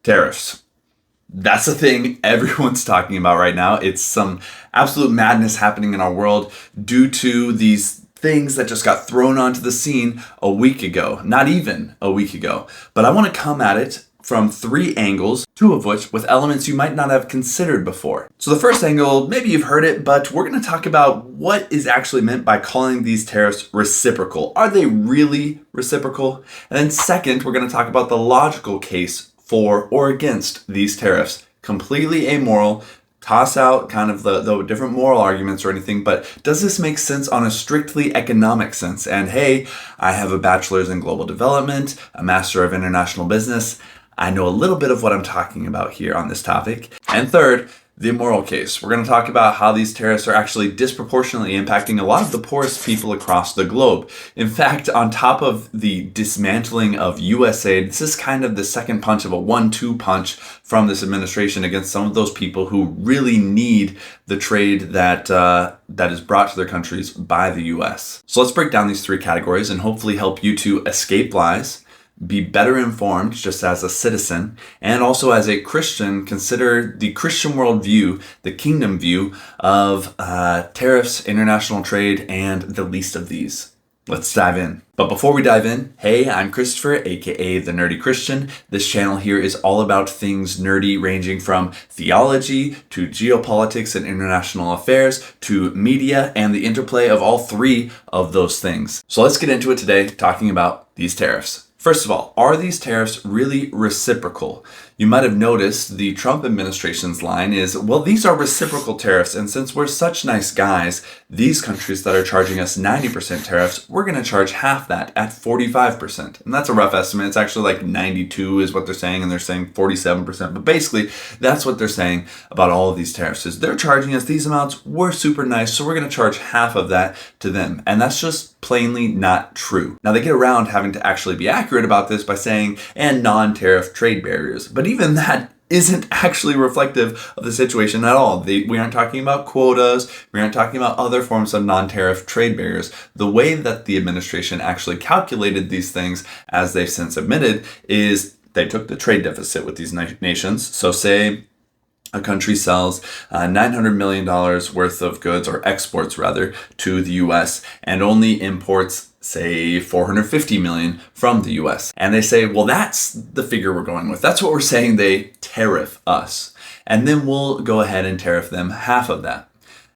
Tariffs. That's the thing everyone's talking about right now. It's some absolute madness happening in our world due to these things that just got thrown onto the scene a week ago. Not even a week ago. But I want to come at it from three angles, two of which with elements you might not have considered before. So the first angle, maybe you've heard it, but we're going to talk about what is actually meant by calling these tariffs reciprocal. Are they really reciprocal? And then second, we're going to talk about the logical case for or against these tariffs. Completely amoral, toss out kind of the different moral arguments or anything, but does this make sense on a strictly economic sense? And hey, I have a bachelor's in global development, a master of international business. I know a little bit of what I'm talking about here on this topic. And third, the moral case. We're going to talk about how these tariffs are actually disproportionately impacting a lot of the poorest people across the globe. In fact, on top of the dismantling of USAID, this is kind of the second punch of a 1-2 punch from this administration against some of those people who really need the trade that is brought to their countries by the US. So let's break down these three categories and hopefully help you to escape lies, be better informed just as a citizen, and also as a Christian, consider the Christian worldview, the kingdom view of tariffs, international trade, and the least of these. Let's dive in. But before we dive in, hey, I'm Christopher, aka The Nerdy Christian. This channel here is all about things nerdy, ranging from theology to geopolitics and international affairs to media and the interplay of all three of those things. So let's get into it today, talking about these tariffs. First of all, are these tariffs really reciprocal? You might have noticed the Trump administration's line is, well, these are reciprocal tariffs, and since we're such nice guys, these countries that are charging us 90% tariffs, we're going to charge half that at 45%. And that's a rough estimate. It's actually like 92 is what they're saying, and they're saying 47%. But basically, that's what they're saying about all of these tariffs is they're charging us these amounts, we're super nice, so we're going to charge half of that to them. And that's just plainly not true. Now, they get around having to actually be accurate about this by saying, and non-tariff trade barriers. But even that isn't actually reflective of the situation at all. We aren't talking about quotas. We aren't talking about other forms of non-tariff trade barriers. The way that the administration actually calculated these things, as they've since admitted, is they took the trade deficit with these nations. So say a country sells $900 million worth of goods, or exports rather, to the US and only imports, say, $450 million from the US. And they say, well, that's the figure we're going with. That's what we're saying they tariff us. And then we'll go ahead and tariff them half of that.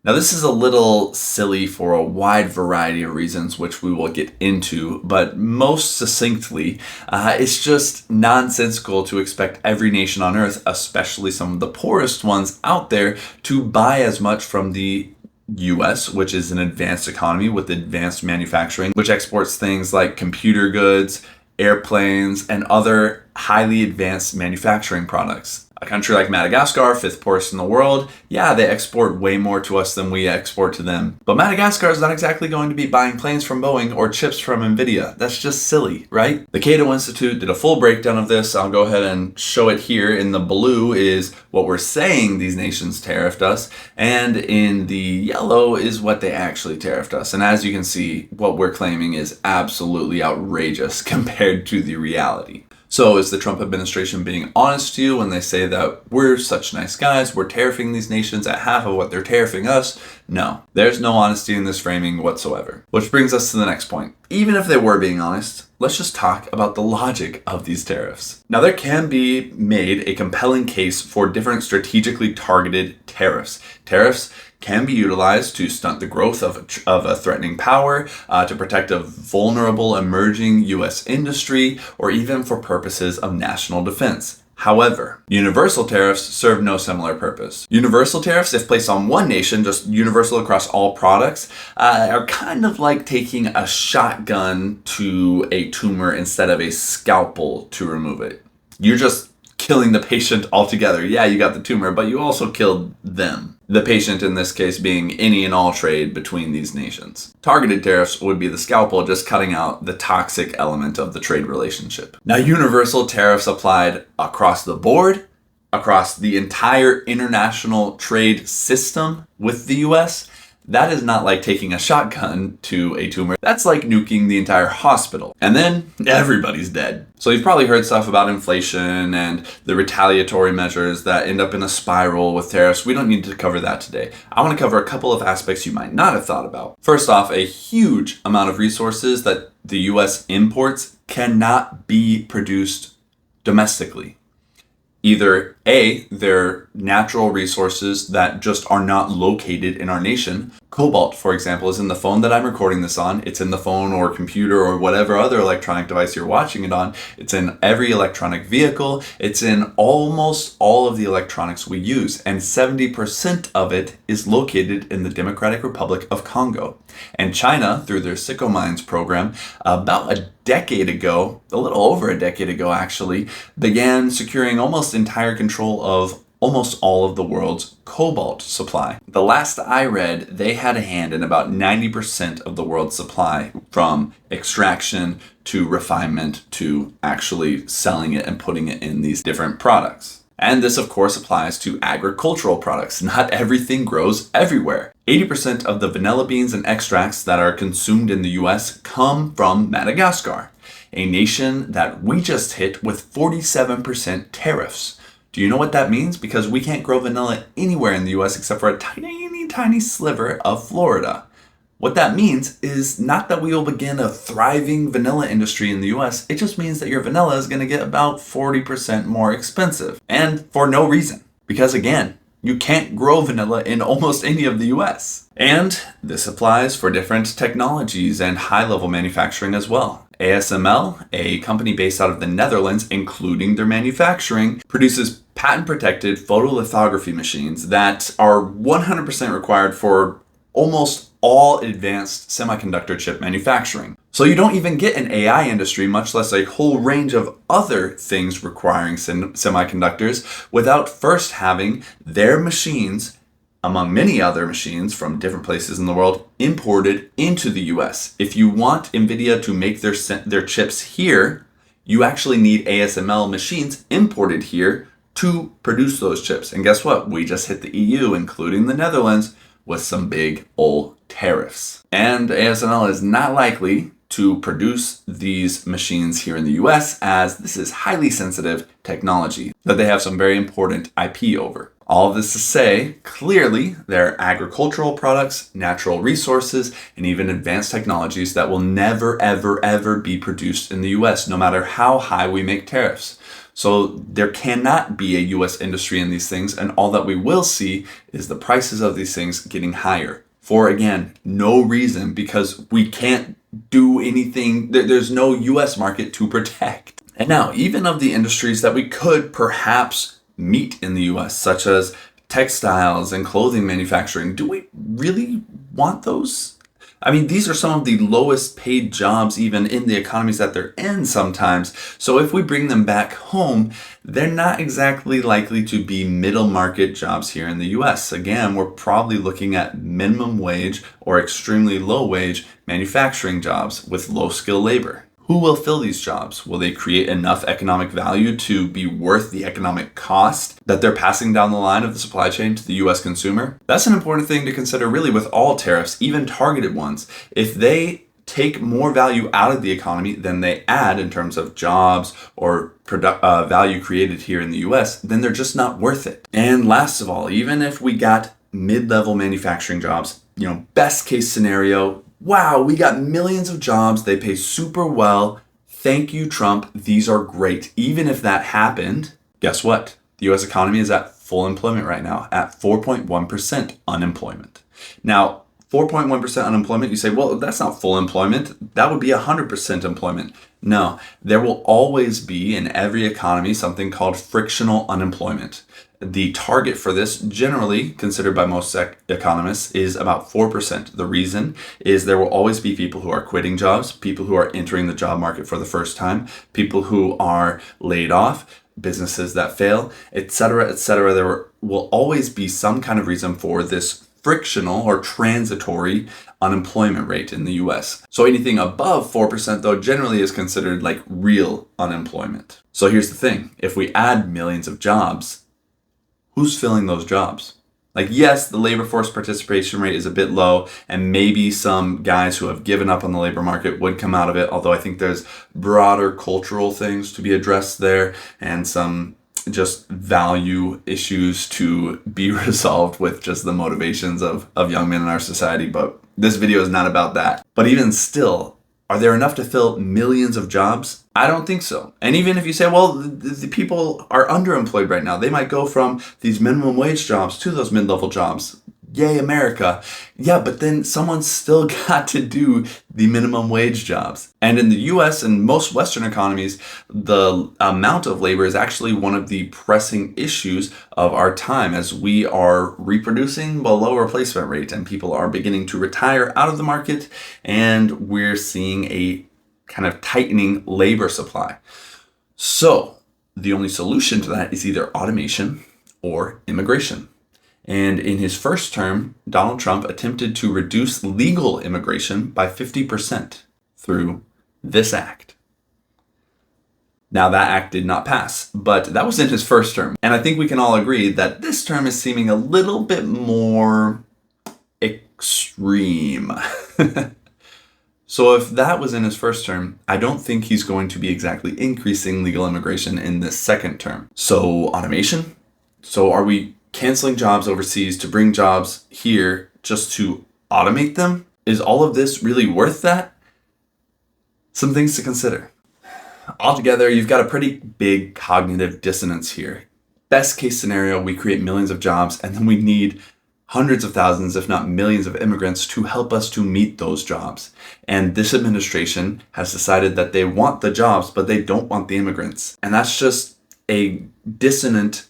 Now, this is a little silly for a wide variety of reasons, which we will get into, but most succinctly, it's just nonsensical to expect every nation on earth, especially some of the poorest ones out there, to buy as much from the US, which is an advanced economy with advanced manufacturing, which exports things like computer goods, airplanes, and other highly advanced manufacturing products. A country like Madagascar, fifth poorest in the world, yeah, they export way more to us than we export to them. But Madagascar is not exactly going to be buying planes from Boeing or chips from Nvidia. That's just silly, right? The Cato Institute did a full breakdown of this. I'll go ahead and show it here. In the blue is what we're saying these nations tariffed us, and in the yellow is what they actually tariffed us. And as you can see, what we're claiming is absolutely outrageous compared to the reality. So is the Trump administration being honest to you when they say that we're such nice guys, we're tariffing these nations at half of what they're tariffing us? No, there's no honesty in this framing whatsoever. Which brings us to the next point. Even if they were being honest, let's just talk about the logic of these tariffs. Now, there can be made a compelling case for different strategically targeted tariffs. Tariffs can be utilized to stunt the growth of a threatening power, to protect a vulnerable emerging U.S. industry, or even for purposes of national defense. However, universal tariffs serve no similar purpose. Universal tariffs, if placed on one nation, just universal across all products, are kind of like taking a shotgun to a tumor instead of a scalpel to remove it. You're just killing the patient altogether. Yeah, you got the tumor, but you also killed them. The patient in this case being any and all trade between these nations. Targeted tariffs would be the scalpel, just cutting out the toxic element of the trade relationship. Now, universal tariffs applied across the board, across the entire international trade system with the US, That is not like taking a shotgun to a tumor. That's like nuking the entire hospital. And then everybody's dead. So you've probably heard stuff about inflation and the retaliatory measures that end up in a spiral with tariffs. We don't need to cover that today. I want to cover a couple of aspects you might not have thought about. First off, a huge amount of resources that the US imports cannot be produced domestically. Either A, they're natural resources that just are not located in our nation. Cobalt, for example, is in the phone that I'm recording this on. It's in the phone or computer or whatever other electronic device you're watching it on. It's in every electronic vehicle. It's in almost all of the electronics we use. And 70% of it is located in the Democratic Republic of Congo. And China, through their Sicko Mines program, about a decade ago, a little over a decade ago actually, began securing almost entire control of almost all of the world's cobalt supply. The last I read, they had a hand in about 90% of the world's supply, from extraction to refinement to actually selling it and putting it in these different products. And this, of course, applies to agricultural products. Not everything grows everywhere. 80% of the vanilla beans and extracts that are consumed in the US come from Madagascar, a nation that we just hit with 47% tariffs. Do you know what that means? Because we can't grow vanilla anywhere in the US except for a tiny, tiny sliver of Florida. What that means is not that we will begin a thriving vanilla industry in the US, it just means that your vanilla is going to get about 40% more expensive. And for no reason. Because again, you can't grow vanilla in almost any of the US. And this applies for different technologies and high-level manufacturing as well. ASML, a company based out of the Netherlands, including their manufacturing, produces patent-protected photolithography machines that are 100% required for almost all advanced semiconductor chip manufacturing. So you don't even get an AI industry, much less a whole range of other things requiring semiconductors, without first having their machines, among many other machines from different places in the world, imported into the US. If you want NVIDIA to make their chips here, you actually need ASML machines imported here to produce those chips. And guess what? We just hit the EU, including the Netherlands, with some big old tariffs. And ASML is not likely to produce these machines here in the US, as this is highly sensitive technology that they have some very important IP over. All of this to say, clearly, there are agricultural products, natural resources, and even advanced technologies that will never, ever, ever be produced in the US, no matter how high we make tariffs. So there cannot be a US industry in these things, and all that we will see is the prices of these things getting higher. For, again, no reason, because we can't do anything, there's no US market to protect. And now, even of the industries that we could perhaps meet in the US, such as textiles and clothing manufacturing, do we really want those? I mean, these are some of the lowest paid jobs even in the economies that they're in sometimes. So if we bring them back home, they're not exactly likely to be middle market jobs here in the US. Again, we're probably looking at minimum wage or extremely low wage manufacturing jobs with low skill labor. Who will fill these jobs? Will they create enough economic value to be worth the economic cost that they're passing down the line of the supply chain to the US consumer? That's an important thing to consider really with all tariffs, even targeted ones. If they take more value out of the economy than they add in terms of jobs or value created here in the US, then they're just not worth it. And last of all, even if we got mid-level manufacturing jobs, best case scenario, wow, we got millions of jobs. They pay super well. Thank you, Trump. These are great. Even if that happened, guess what? The US economy is at full employment right now, at 4.1% unemployment. Now, 4.1% unemployment, you say, well, that's not full employment. That would be 100% employment. No, there will always be in every economy something called frictional unemployment. The target for this, generally considered by most economists, is about 4%. The reason is there will always be people who are quitting jobs, people who are entering the job market for the first time, people who are laid off, businesses that fail, etc., etc. There will always be some kind of reason for this frictional or transitory unemployment rate in the US. So anything above 4% though generally is considered like real unemployment. So here's the thing, if we add millions of jobs, who's filling those jobs? Like, yes, the labor force participation rate is a bit low, and maybe some guys who have given up on the labor market would come out of it, although I think there's broader cultural things to be addressed there and some just value issues to be resolved with just the motivations of young men in our society. But this video is not about that. But even still, are there enough to fill millions of jobs? I don't think so. And even if you say, well, the people are underemployed right now, they might go from these minimum wage jobs to those mid-level jobs. Yay, America. Yeah, but then someone's still got to do the minimum wage jobs. And in the US and most Western economies, the amount of labor is actually one of the pressing issues of our time as we are reproducing below replacement rate and people are beginning to retire out of the market, and we're seeing a kind of tightening labor supply. So the only solution to that is either automation or immigration. And in his first term, Donald Trump attempted to reduce legal immigration by 50% through this act. Now, that act did not pass, but that was in his first term. And I think we can all agree that this term is seeming a little bit more extreme. So if that was in his first term, I don't think he's going to be exactly increasing legal immigration in this second term. So automation? So are we canceling jobs overseas to bring jobs here just to automate them? Is all of this really worth that? Some things to consider. Altogether, you've got a pretty big cognitive dissonance here. Best case scenario, we create millions of jobs and then we need hundreds of thousands, if not millions of immigrants to help us to meet those jobs. And this administration has decided that they want the jobs, but they don't want the immigrants. And that's just a dissonant,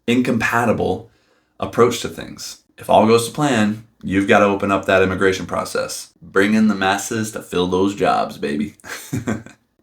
incompatible approach to things. If all goes to plan, you've got to open up that immigration process. Bring in the masses to fill those jobs, baby.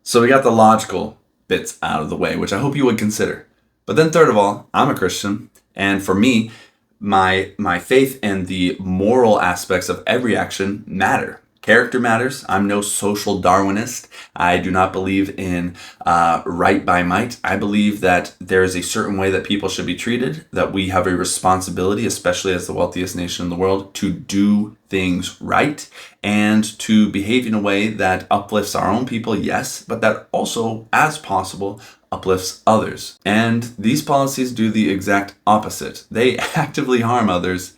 So we got the logical bits out of the way, which I hope you would consider. But then third of all, I'm a Christian, and for me, my faith and the moral aspects of every action matter. Character matters. I'm no social Darwinist. I do not believe in right by might. I believe that there is a certain way that people should be treated, that we have a responsibility, especially as the wealthiest nation in the world, to do things right and to behave in a way that uplifts our own people, yes, but that also, as possible, uplifts others. And these policies do the exact opposite. They actively harm others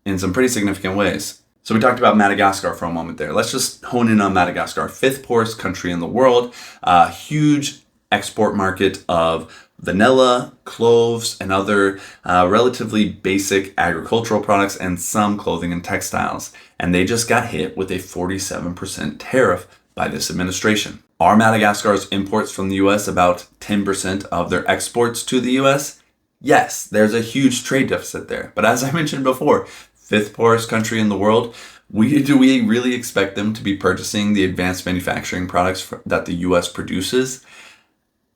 in some pretty significant ways. So we talked about Madagascar for a moment there. Let's just hone in on Madagascar. Fifth poorest country in the world, a huge export market of vanilla, cloves, and other relatively basic agricultural products and some clothing and textiles. And they just got hit with a 47% tariff by this administration. Are Madagascar's imports from the US about 10% of their exports to the US? Yes, there's a huge trade deficit there. But as I mentioned before, fifth poorest country in the world, do we really expect them to be purchasing the advanced manufacturing products that the US produces?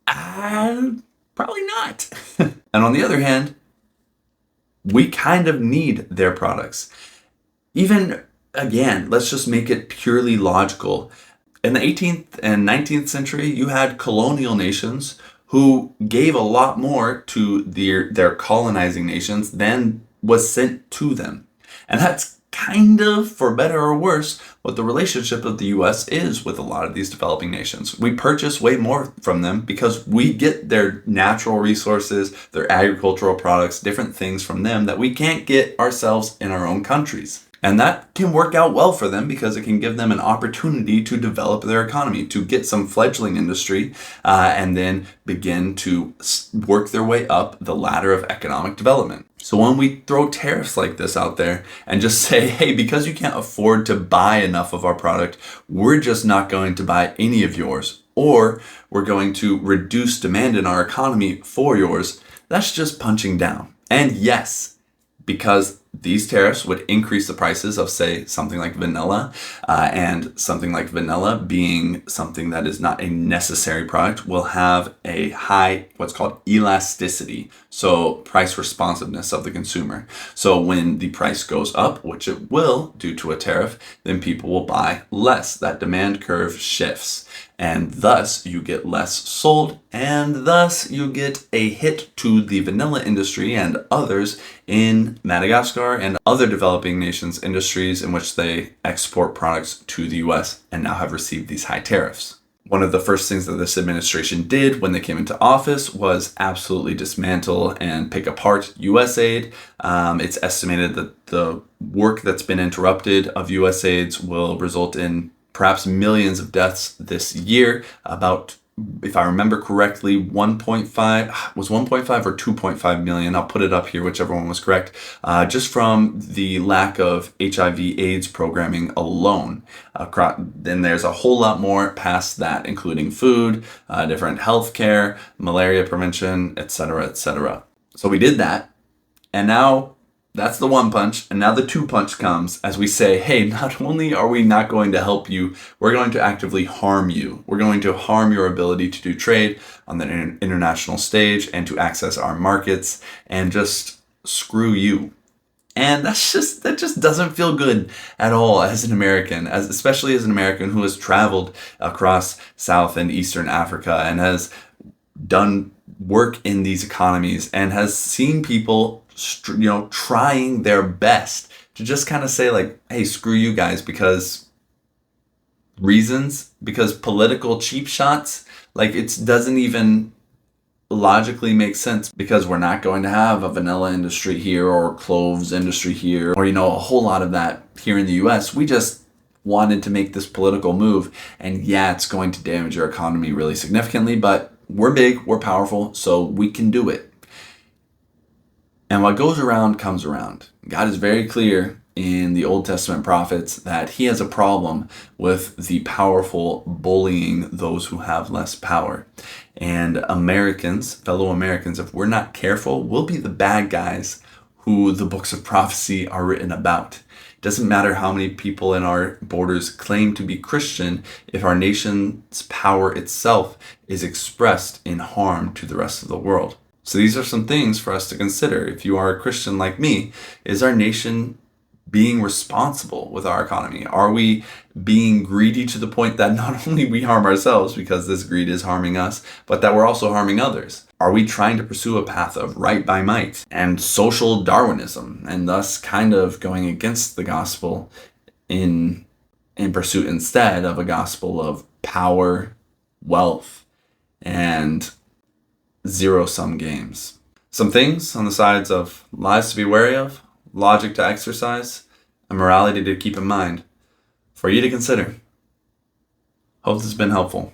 Probably not. And on the other hand, we kind of need their products. Even, again, let's just make it purely logical. In the 18th and 19th century, you had colonial nations who gave a lot more to their colonizing nations than was sent to them. And that's kind of, for better or worse, what the relationship of the US is with a lot of these developing nations. We purchase way more from them because we get their natural resources, their agricultural products, different things from them that we can't get ourselves in our own countries. And that can work out well for them because it can give them an opportunity to develop their economy, to get some fledgling industry, and then begin to work their way up the ladder of economic development. So when we throw tariffs like this out there and just say, hey, because you can't afford to buy enough of our product, we're just not going to buy any of yours, or we're going to reduce demand in our economy for yours, that's just punching down. And yes, because these tariffs would increase the prices of, say, something like vanilla, and something like vanilla being something that is not a necessary product will have a high, what's called elasticity, so price responsiveness of the consumer. So when the price goes up, which it will due to a tariff, then people will buy less. That demand curve shifts. and thus you get less sold, and thus you get a hit to the vanilla industry and others in Madagascar and other developing nations' industries in which they export products to the US and now have received these high tariffs. One of the first things that this administration did when they came into office was absolutely dismantle and pick apart USAID. It's estimated that the work that's been interrupted of USAID will result in perhaps millions of deaths this year. About, if I remember correctly, 1.5 or 2.5 million. I'll put it up here, whichever one was correct, just from the lack of HIV/AIDS programming alone. Then there's a whole lot more past that, including food, different healthcare, malaria prevention, etc., etc. So we did that, and now that's the one punch, and now the two punch comes as we say, hey, not only are we not going to help you, we're going to actively harm you. We're going to harm your ability to do trade on the international stage and to access our markets, and just screw you. And that just doesn't feel good at all as an American, especially as an American who has traveled across South and Eastern Africa and has done work in these economies and has seen people trying their best to just kind of say like, hey, screw you guys, because political cheap shots, like it doesn't even logically make sense, because we're not going to have a vanilla industry here or cloves industry here or, a whole lot of that here in the US. We just wanted to make this political move, and yeah, it's going to damage our economy really significantly, but we're big, we're powerful, so we can do it. And what goes around comes around. God is very clear in the Old Testament prophets that he has a problem with the powerful bullying those who have less power. And fellow Americans, if we're not careful, we'll be the bad guys who the books of prophecy are written about. It doesn't matter how many people in our borders claim to be Christian if our nation's power itself is expressed in harm to the rest of the world. So these are some things for us to consider. If you are a Christian like me, is our nation being responsible with our economy? Are we being greedy to the point that not only we harm ourselves, because this greed is harming us, but that we're also harming others? Are we trying to pursue a path of right by might and social Darwinism, and thus kind of going against the gospel in pursuit instead of a gospel of power, wealth, and zero-sum games? Some things on the sides of lies to be wary of, logic to exercise, and morality to keep in mind for you to consider. Hope this has been helpful.